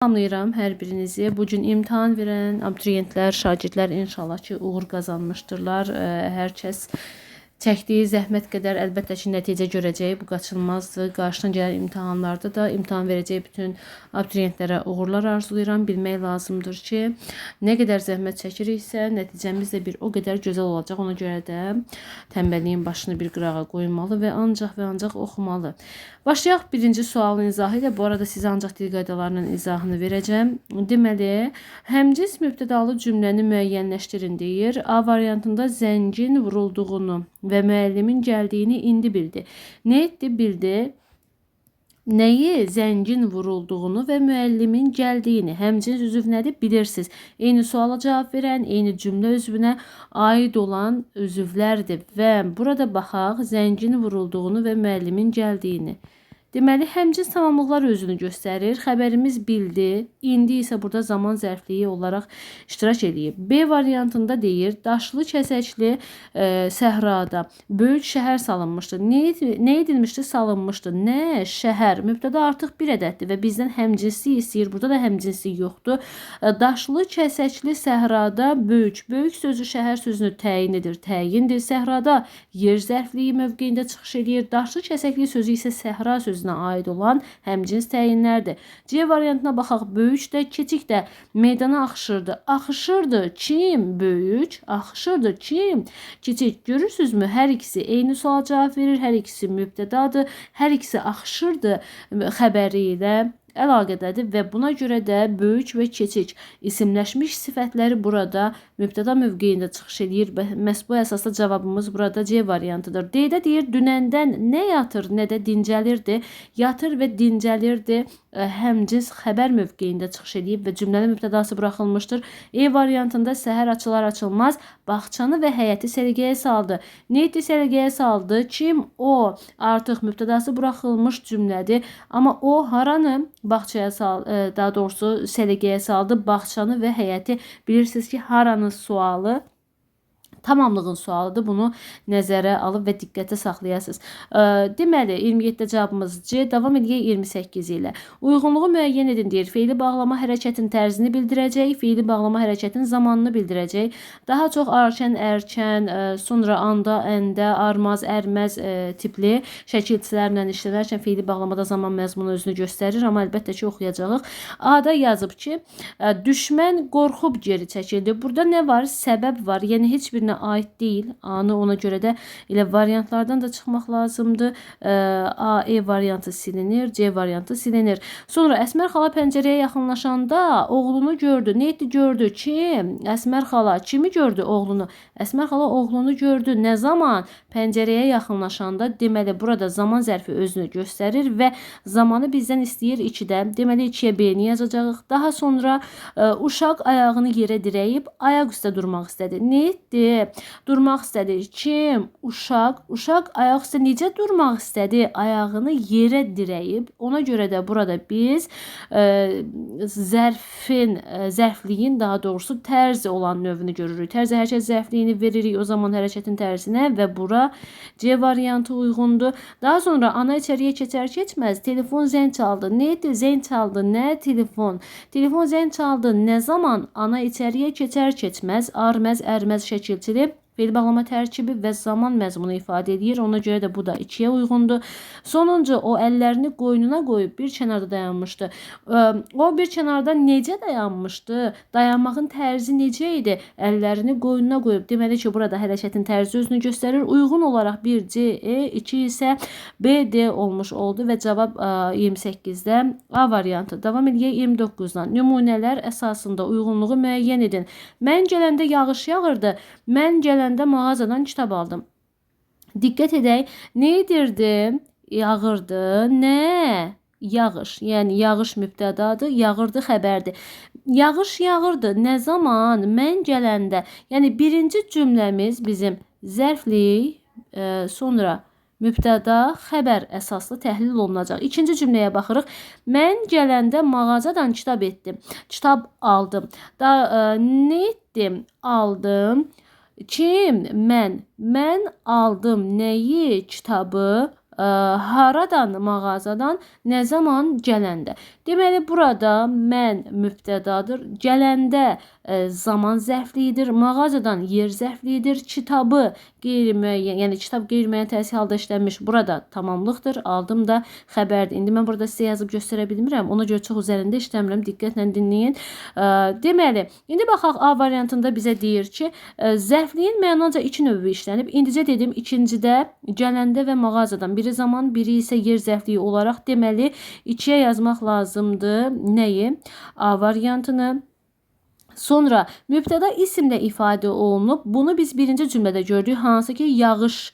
Salamlayıram hər birinizi. Bugün imtahan verən abituriyentlər, şagirdlər inşallah ki, uğur qazanmışdırlar. Hər kəs çəkdiyi zəhmət qədər əlbəttə ki, nəticə görəcək. Bu qaçılmazdır. Qarşıdan gələn imtahanlarda da imtahan verəcək bütün abituriyentlərə uğurlar arzulayıram. Bilmək lazımdır ki, nə qədər zəhmət çəkiriksə, nəticəmiz də bir o qədər gözəl olacaq. Ona görə də tənbəlliyin başını bir qırağa qoymalı və ancaq oxumalı. Başlayaq birinci sualın izahı ilə. Bu arada sizə ancaq dil qaydalarının izahını verəcəm. Deməli, həmcins mübtədalı cümləni müəyyənləşdirin deyir. A variantında zəngin vurulduğunu və müəllimin gəldiyini indi bildi. Nə etdi? Bildi. Nəyi? Zəngin vurulduğunu və müəllimin gəldiyini. Həmcins üzv nədir? Bilirsiniz. Eyni suala cavab verən, eyni cümlə üzvünə aid olan üzvlərdir. Və burada baxaq, zəngin vurulduğunu və müəllimin gəldiyini. Deməli, həmcins tamamlıqlar özünü göstərir. Xəbərimiz bildi. İndi isə burada zaman zərfliyi olaraq iştirak edib. B variantında deyir, daşlı, kəsəkli səhrada böyük şəhər salınmışdı. Nə edilmişdi? Salınmışdı. Nə? Şəhər. Mübtəda artıq bir ədəddir və bizdən həmcinslik istəyir. Burada da həmcinslik yoxdur. Daşlı, kəsəkli səhrada böyük. Böyük sözü şəhər sözünü təyin edir. Təyindir. Səhrada yer zərfliyi mövqeyində çıxış edir. Daşlı, kəsəkli sözü isə səhra sözü aid olan həmcins təyinlərdir. C variantına baxaq. Böyük də, keçik də meydana axışırdı. Axışırdı. Kim? Böyük. Axışırdı. Kim? Keçik. Görürsünüzmü? Hər ikisi eyni sual cavab verir. Hər ikisi mübtədadır. Hər ikisi axışırdı xəbəri ilə əlaqədədir və buna görə də böyük və keçik isimləşmiş sifətləri burada mübtəda mövqeyində çıxış edir. Məhz bu əsasda cavabımız burada C variantıdır. D-də deyir, dünəndən nə yatır, nə də dincəlirdi. Yatır və dincəlirdi həmcins xəbər mövqeyində çıxış edib və cümlənin mübtədası buraxılmışdır. E variantında səhər açılar açılmaz bağçanı və həyəti səliqəyə saldı. Nə etdi? Səliqəyə saldı. Kim? O. Artıq mübtədası buraxılmış cümlədir. Amma o haranı? Bağçaya daha doğrusu səliqəyə saldı. Bağçanı və həyəti. Bilirsiniz ki, haranın sualı tamamlığın sualıdır. Bunu nəzərə alıb və diqqətə saxlayasınız. Deməli, 27-də cavabımız C. Davam edək 28 ilə. Uyğunluğu müəyyən edin deyir. Feili bağlama hərəkətin tərzini bildirəcək. Feili bağlama hərəkətin zamanını bildirəcək. Daha çox arkən, ərkən, sonra anda, əndə, armaz, ərməz tipli şəkilçilərlə işlənərkən feili bağlamada zaman məzmunu özünü göstərir. Amma əlbəttə ki, oxuyacağıq. A-da yazıb ki, düşmən qorxub geri çəkildi. Burada nə var? Səbəb var. Yəni, heç birinə aid deyil. A-nı ona görə də elə variantlardan da çıxmaq lazımdır. A, E variantı silinir, C variantı silinir. Sonra Əsmər xala pəncərəyə yaxınlaşanda oğlunu gördü. Nə etdi? Gördü. Kim? Əsmər xala. Kimi gördü? Oğlunu. Əsmər xala oğlunu gördü. Nə zaman? Pəncərəyə yaxınlaşanda. Deməli, burada zaman zərfi özünü göstərir və zamanı bizdən istəyir 2-də. Deməli, 2-yə B-ni yazacağıq. Daha sonra uşaq ayağını yerə dirəyib ayaq üstə durmaq istədi. Nə etdi? Durmaq istədi. Kim? Uşaq. Uşaq ayaq üstə necə durmaq istədi? Ayağını yerə dirəyib. Ona görə də burada biz zərfliyin daha doğrusu tərzi olan növünü görürük. Tərzi hərəkət zərfliyini veririk o zaman hərəkətin tərzinə və bura C variantı uyğundur. Daha sonra ana içəriyə keçər-keçməz telefon zəng çaldı. Nə etdi? Zəng çaldı. Nə? Telefon. Telefon zəng çaldı. Nə zaman? Ana içəriyə keçər-keçməz arməz, ərməz şəkilçili feil bağlama tərkibi və zaman məzmunu ifadə edir. Ona görə də bu da 2-yə uyğundur. Sonuncu o əllərini qoynuna qoyub bir kənarda dayanmışdı. O bir kənarda necə dayanmışdı? Dayanmağın tərzi necə idi? Əllərini qoynuna qoyub. Deməli ki, burada hərəkətin tərzi özünü göstərir. Uyğun olaraq 1 C, E, 2 isə B, D olmuş oldu və cavab 28-də A variantı. Davam edək 29-dan. Nümunələr əsasında uyğunluğu müəyyən edin. Mən gələndə yağış yağırdı. Mən gələndə mağazadan kitab aldım. Diqqət edək. Nə edirdi? Yağırdı. Nə? Yağış. Yəni yağış mübtədadır, yağırdı xəbərdir. Yağış yağırdı. Nə zaman? Mən gələndə. Yəni birinci cümləmiz bizim zərflik, sonra mübtəda, xəbər əsaslı təhlil olunacaq. İkinci cümləyə baxırıq. Mən gələndə mağazadan kitab etdim. Kitab aldım. Nə etdim? Aldım. Kim? Mən. Mən aldım nəyi? Kitabı. Haradan? Mağazadan. Nə zaman? Gələndə. Deməli burada mən mübtədadır. Gələndə zaman zərfliyidir. Mağazadan yer zərfliyidir. Kitabı qeyri-müəyyən, yəni kitab qeyri-müəyyən təsir halda işlənmiş. Burada tamamlıqdır. Aldım da xəbərdir. İndi mən burada sizə yazıb göstərə bilmirəm. Ona görə çox üzərində işləmirəm. Diqqətlə dinləyin. Deməli, indi baxaq A variantında bizə deyir ki, zərfliyin mənanca iki növü işlənib. İndicə dedim, ikincidə gələndə və mağazadan biri zaman, biri isə yer zərfliyi olaraq deməli 2-yə yazmaq lazımdır. Nəyi? A variantını. Sonra mübtəda isimlə ifadə olunub. Bunu biz birinci cümlədə gördük. Hansı ki yağış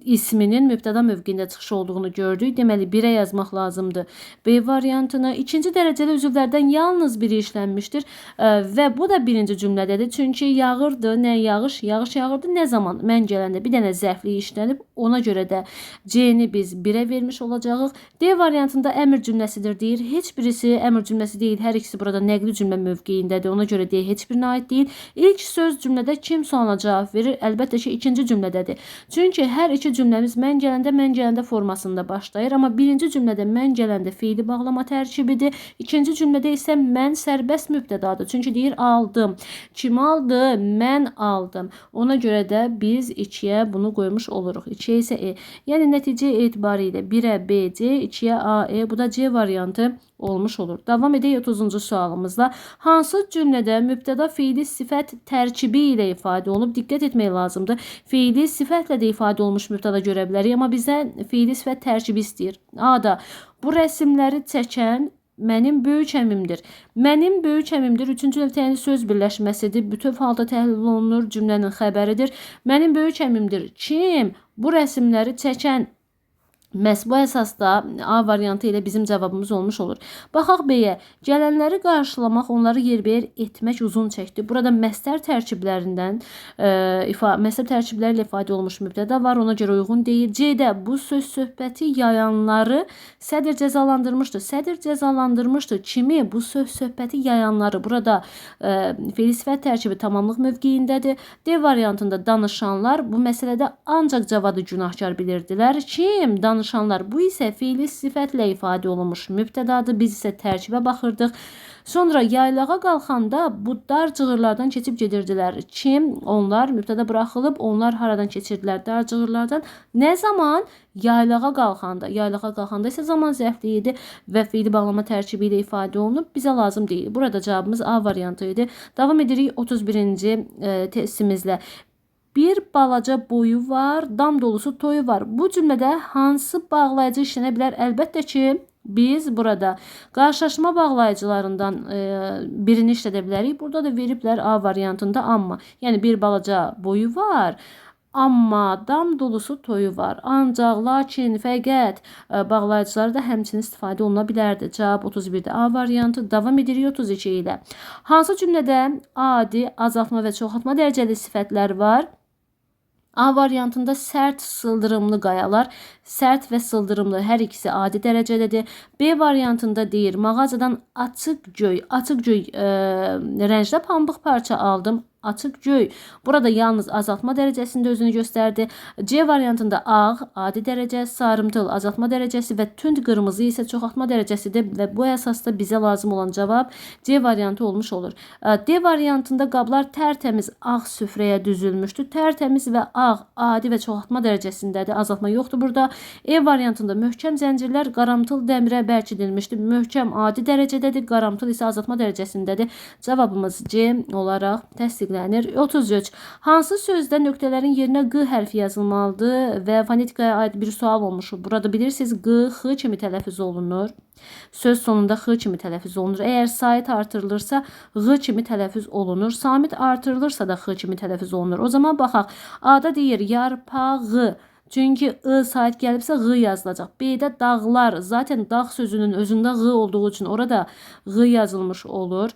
isminin mübtəda mövqeyində çıxış olduğunu gördük. Deməli 1-ə yazmaq lazımdır B variantını. İkinci dərəcəli üzvlərdən yalnız biri işlənmişdir və bu da birinci cümlədədir. Çünki yağırdı, nə yağış, yağış yağırdı, nə zaman? Mən gələndə bir dənə zərflik işlənib. Ona görə də C-ni biz 1-ə vermiş olacağıq. D variantında əmr cümləsidir deyir. Heç birisi əmr cümləsi deyil. Hər ikisi burada nəqli cümlə mövqeyindədir. Ona görə D heç birinə aid deyil. İlk söz cümlədə kim sualına cavab verir? Əlbəttə ki, ikinci cümlədədir. Çünki hər iki cümləmiz mən gələndə formasında başlayır. Amma birinci cümlədə mən gələndə feili bağlama tərkibidir. İkinci cümlədə isə mən sərbəst mübtədadır. Çünki deyir aldım. Kim aldı? Mən aldım. Ona görə də biz 2-yə bunu qoymuş oluruq. 2-yə isə E. Yəni nəticə etibarilə 1-ə B, C, 2-yə A, E. Bu da C variantı olmuş olur. Davam edək 30-cu sualımızla. Hansı cümlədə mübtəda feili sifət tərkibi ilə ifadə olunub? Diqqət etmək lazımdır. Feili sifətlə də ifadə olmuş mübtəda görə bilərik, amma bizə feili sifət tərkibi istəyir. A-da bu rəsmləri çəkən mənim böyük əmimdir. Mənim böyük əmimdir. Üçüncü növ söz birləşməsidir. Bütöv halda təhlil olunur. Cümlənin xəbəridir. Mənim böyük əmimdir. Kim bu rəsmləri çəkən? Məhz bu əsasda A variantı ilə bizim cavabımız olmuş olur. Baxaq B-yə. Gələnləri qarşılamaq, onları yerbəyer etmək uzun çəkdi. Burada məsdər tərkiblərindən məsdər tərkibləri ilə ifadə olmuş mübtəda var. Ona görə uyğun deyil. C-də bu söz söhbəti yayanları sədr cəzalandırmışdı. Sədr cəzalandırmışdı. Kimi? Bu söz söhbəti yayanları. Burada feil sifət tərkibi tamamlıq mövqeyindədir. D variantında danışanlar bu məsələdə ancaq cavadı günahkar bilirdilər. Kim? Danışanlar. Bu isə feili sifətlə ifadə olunmuş mübtədadır. Biz isə tərkibə baxırdıq. Sonra yaylağa qalxanda bu dar cığırlardan keçib gedirdilər. Kim? Onlar. Mübtəda buraxılıb. Onlar haradan keçirdilər? Dar cığırlardan. Nə zaman? Yaylağa qalxanda. Yaylağa qalxanda isə zaman zərfliyidir və feili bağlama tərkibi ilə ifadə olunub. Bizə lazım deyil. Burada cavabımız A variantı idi. Davam edirik 31-ci testimizlə. Bir balaca boyu var, dam dolusu toyu var. Bu cümlədə hansı bağlayıcı işlənə bilər? Əlbəttə ki, biz burada qarşılaşma bağlayıcılarından birini işlədə bilərik. Burada da veriblər A variantında amma. Yəni bir balaca boyu var. Amma dam dolusu toyu var. Ancaq, lakin, fəqət bağlayıcıları da həmçinin istifadə oluna bilərdi. Cavab 31-də A variantı. Davam edirik 32 ilə. Hansı cümlədə adi, azaltma və çoxaltma dərəcəli sifətlər var? A variantında sərt, sıldırımlı qayalar, sərt və sıldırımlı hər ikisi adi dərəcədədir. B variantında deyir, mağazadan açıq göy rəngdə pambıq parça aldım. Açıq göy. Burada yalnız azaltma dərəcəsində özünü göstərdi. C variantında ağ, adi dərəcə, sarımtıl, azaltma dərəcəsi və tünd qırmızı isə çoxaltma dərəcəsidir və bu əsasda bizə lazım olan cavab C variantı olmuş olur. D variantında qablar tərtəmiz ağ süfrəyə düzülmüşdür. Tərtəmiz və ağ, adi və çoxaltma dərəcəsindədir. Azaltma yoxdur burada. E variantında möhkəm zəncirlər qaramtıl dəmirə bərkidilmişdir. Möhkəm adi dərəcədədir, qaramtıl isə azaltma dərəcəsindədir. Cavabımız C olaraq təsdiqlənir. 33. Hansı sözdə nöqtələrin yerinə Q hərfi yazılmalıdır və fonetikaya aid bir sual olmuş. Burada bilirsiniz Q, X kimi tələffüz olunur. Söz sonunda X kimi tələffüz olunur. Əgər sait artırılırsa Q kimi tələffüz olunur. Samit artırılırsa da X kimi tələffüz olunur. O zaman baxaq. A-da deyir yarpağı. Çünki I sait gəlibsə Q yazılacaq. B-də dağlar. Zaten dağ sözünün özündə Q olduğu üçün orada Q yazılmış olur.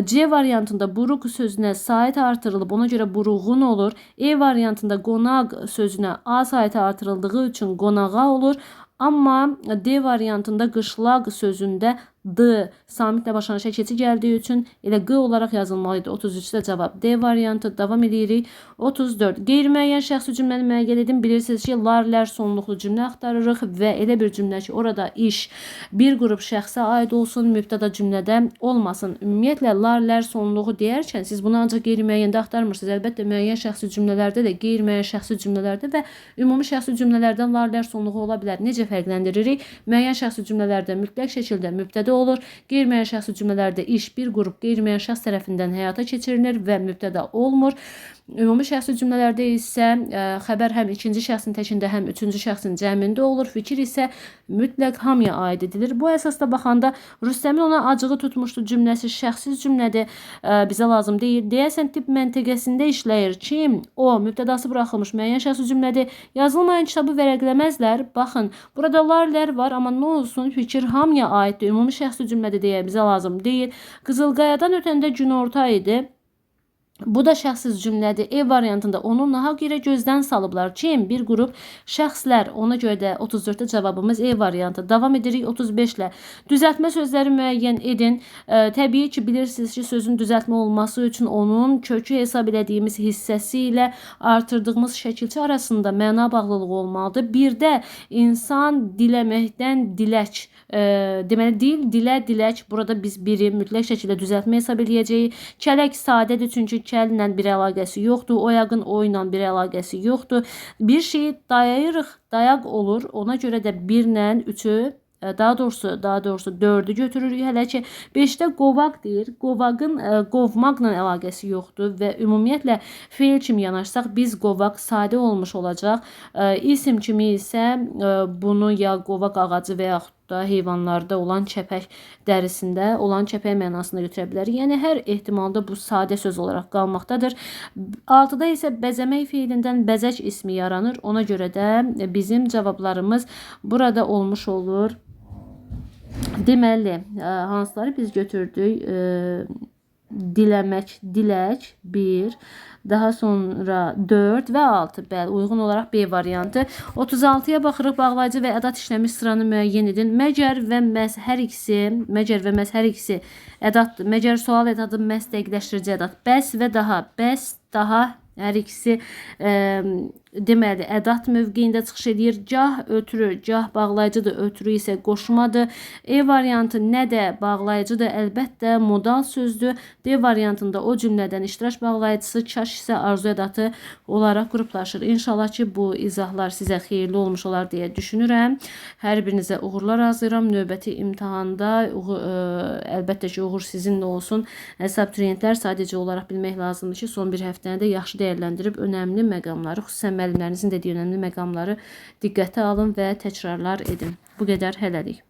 C variantında buruq sözünə sait artırılıb, ona görə buruğun olur. E variantında qonaq sözünə A saiti artırıldığı üçün qonağa olur. Amma D variantında qışlaq sözündə D samitlə başlanan şəkilçi gəldiyi üçün elə Q olaraq yazılmalı idi. 33-də cavab D variantı. Davam edirik. 34. Qeyri-müəyyən şəxsi cümləni müəyyən edin. Bilirsiniz ki, lar-lər sonluqlu cümlə axtarırıq və elə bir cümlə ki, orada iş bir qrup şəxsə aid olsun, mübtəda cümlədə olmasın. Ümumiyyətlə, lar-lər sonluğu deyərkən siz bunu ancaq qeyri-müəyyəndə axtarmırsınız. Əlbəttə, müəyyən şəxsi cümlələrdə də, qeyri-müəyyən şəxsi cümlələrdə və ümumi şəxsi cümlələrdən lar-lər sonluğu ola bilər. Necə fərqləndiririk? Müəyyən şəxsi cümlələrdə mütləq şəkildə mübtəda olur. Qeyri-müəyyən şəxsi cümlələrdə iş bir qrup qeyri-müəyyən şəxs tərəfindən həyata keçirilir və mübtəda olmur. Ümumi şəxsi cümlələrdə isə xəbər həm ikinci şəxsin təkində, həm üçüncü şəxsin cəmində olur. Fikir isə mütləq hamıya aid edilir. Bu əsasda baxanda Rüstəmin ona acığı tutmuşdu cümləsi şəxsiz cümlədir, bizə lazım deyil. Deyəsən tip məntəqəsində işləyir ki, o mübtədası buraxılmış müəyyən şəxsi cümlədir. Yazılmayan kitabı vərəqləməzlər. Baxın, burada lar-lər var, amma nə olsun, fikir hamıya aiddir. Ümumi şəxsi cümlədir deyə bizə lazım deyil. Qızılqayadan ötəndə günorta idi. Bu da şəxsiz cümlədir. E variantında onu nahaq yerə gözdən salıblar. Kim? Bir qrup şəxslər. Ona görə də 34-də cavabımız E variantı. Davam edirik 35-lə. Düzəltmə sözləri müəyyən edin. Təbii ki, bilirsiniz ki, sözün düzəltmə olması üçün onun kökü hesab elədiyimiz hissəsi ilə artırdığımız şəkilçi arasında məna bağlılığı olmalıdır. Bir də insan diləməkdən dilək. Deməli, dilə, dilək. Burada biz biri mütləq şəkildə düzəltmə hesab eləyəcəyik. Kələk sadədir, çünki kəllə bir əlaqəsi yoxdur. Oyağın o ilə bir əlaqəsi yoxdur. Bir şeyi dayayırıq, dayaq olur. Ona görə də 1-lə 3-ü, daha doğrusu 4-ü götürürük. Hələ ki 5-də qovaq deyir. Qovağın qovmaqla əlaqəsi yoxdur və ümumiyyətlə feil kimi yanaşsaq biz qovaq sadə olmuş olacaq. İsim kimi isə bunu ya qovaq ağacı və yaxud da heyvanlarda olan kəpək dərisində olan kəpək mənasında götürə bilər. Yəni hər ehtimalda bu sadə söz olaraq qalmaqdadır. 6-da isə bəzəmək feilindən bəzək ismi yaranır. Ona görə də bizim cavablarımız burada olmuş olur. Deməli, hansıları biz götürdük? Diləmək, dilək 1, daha sonra 4 və 6. Bəli, uyğun olaraq B variantı. 36-ya baxırıq. Bağlayıcı və ədat işləmiş sıranı müəyyən edin. Məcər və məhz hər ikisi ədatdır. Məcər sual ədadı, məhz dəqiqləşdirici ədat. Bəs və daha, daha hər ikisi deməli ədat mövqeyində çıxış edir. Cah ötürü, cah bağlayıcıdır, ötürü isə qoşmadır. E variantı nə də bağlayıcıdır, əlbəttə modal sözdür. D variantında o cümlədən iştirak bağlayıcısı, kaş isə arzu ədatı olaraq qruplaşır. İnşallah ki, bu izahlar sizə xeyirli olmuş olar deyə düşünürəm. Hər birinizə uğurlar arzulayıram. Növbəti imtahanda əlbəttə ki, uğur sizinlə olsun. Abituriyentlər sadəcə olaraq bilmək lazımdır ki, son bir həftəni də yaxşı dəyərləndirib önəmli məqamları, xüsusən müəllimlərinizin dediyi önəmli məqamları diqqətə alın və təkrarlar edin. Bu qədər hələlik.